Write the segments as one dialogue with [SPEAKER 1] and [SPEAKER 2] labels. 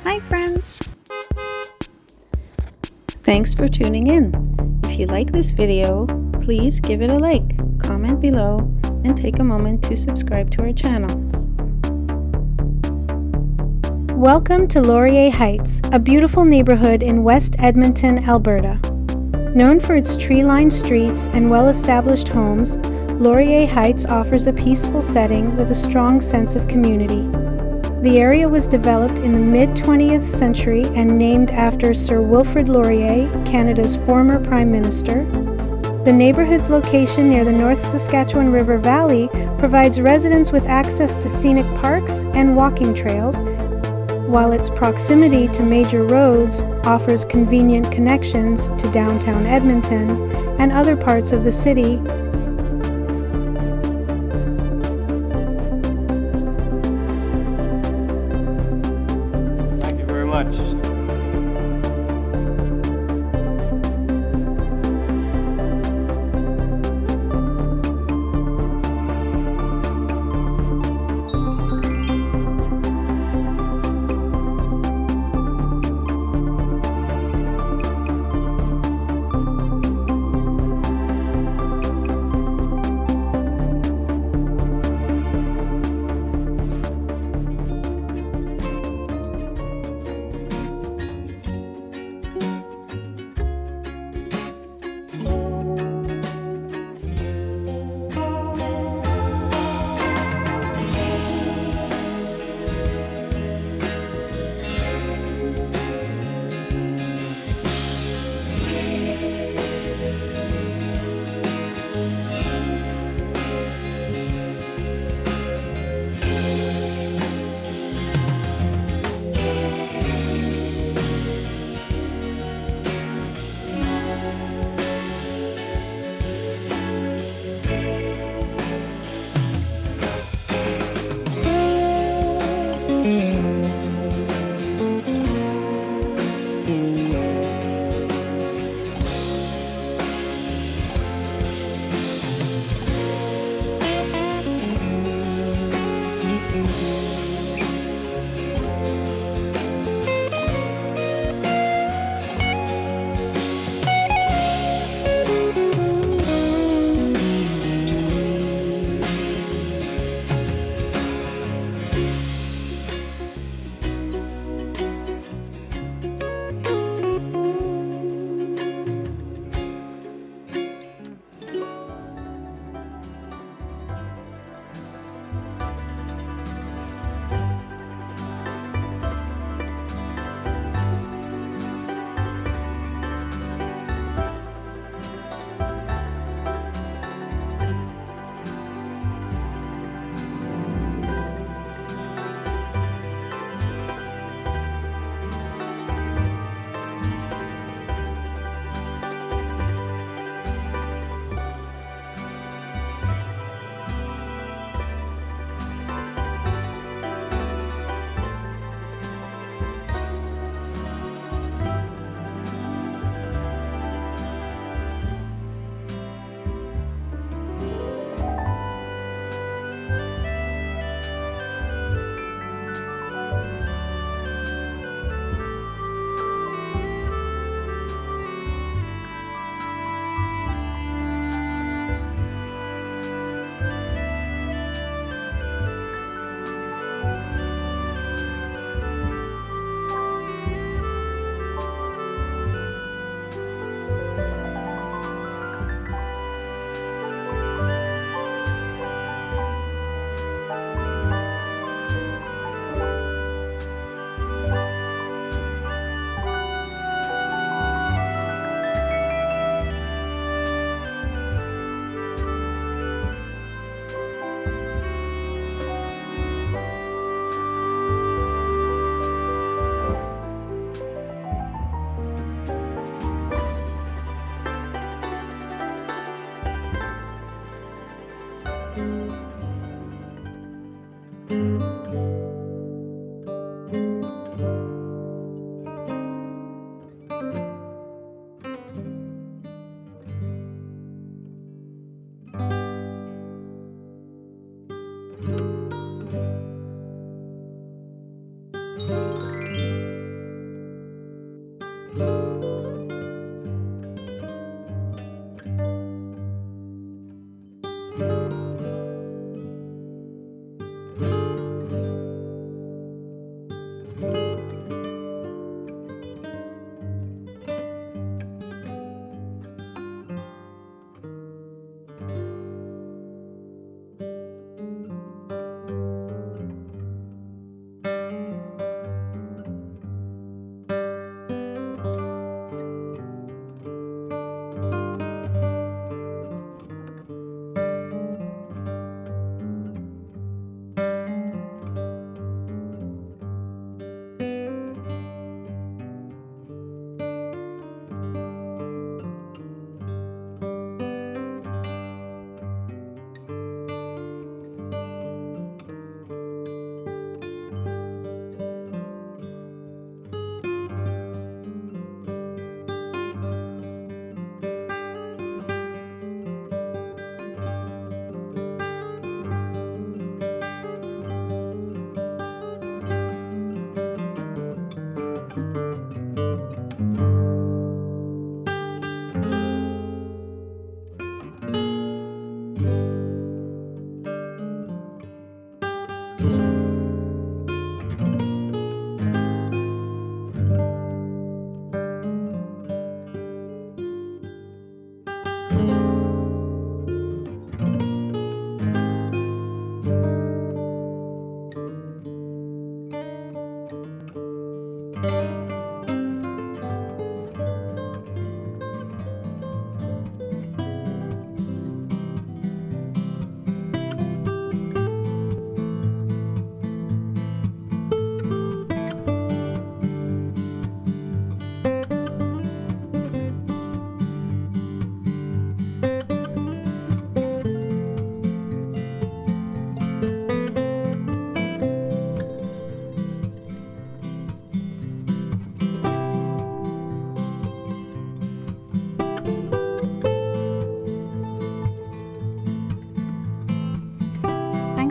[SPEAKER 1] Hi friends! Thanks for tuning in. If you like this video, please give it a like, comment below, and take a moment to subscribe to our channel. Welcome to Laurier Heights, a beautiful neighborhood in West Edmonton, Alberta. Known for its tree-lined streets and well-established homes, Laurier Heights offers a peaceful setting with a strong sense of community. The area was developed in the mid-20th century and named after Sir Wilfrid Laurier, Canada's former Prime Minister. The neighborhood's location near the North Saskatchewan River Valley provides residents with access to scenic parks and walking trails, while its proximity to major roads offers convenient connections to downtown Edmonton and other parts of the city.
[SPEAKER 2] Thank you very much.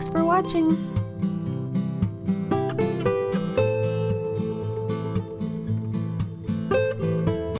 [SPEAKER 1] Thanks for watching.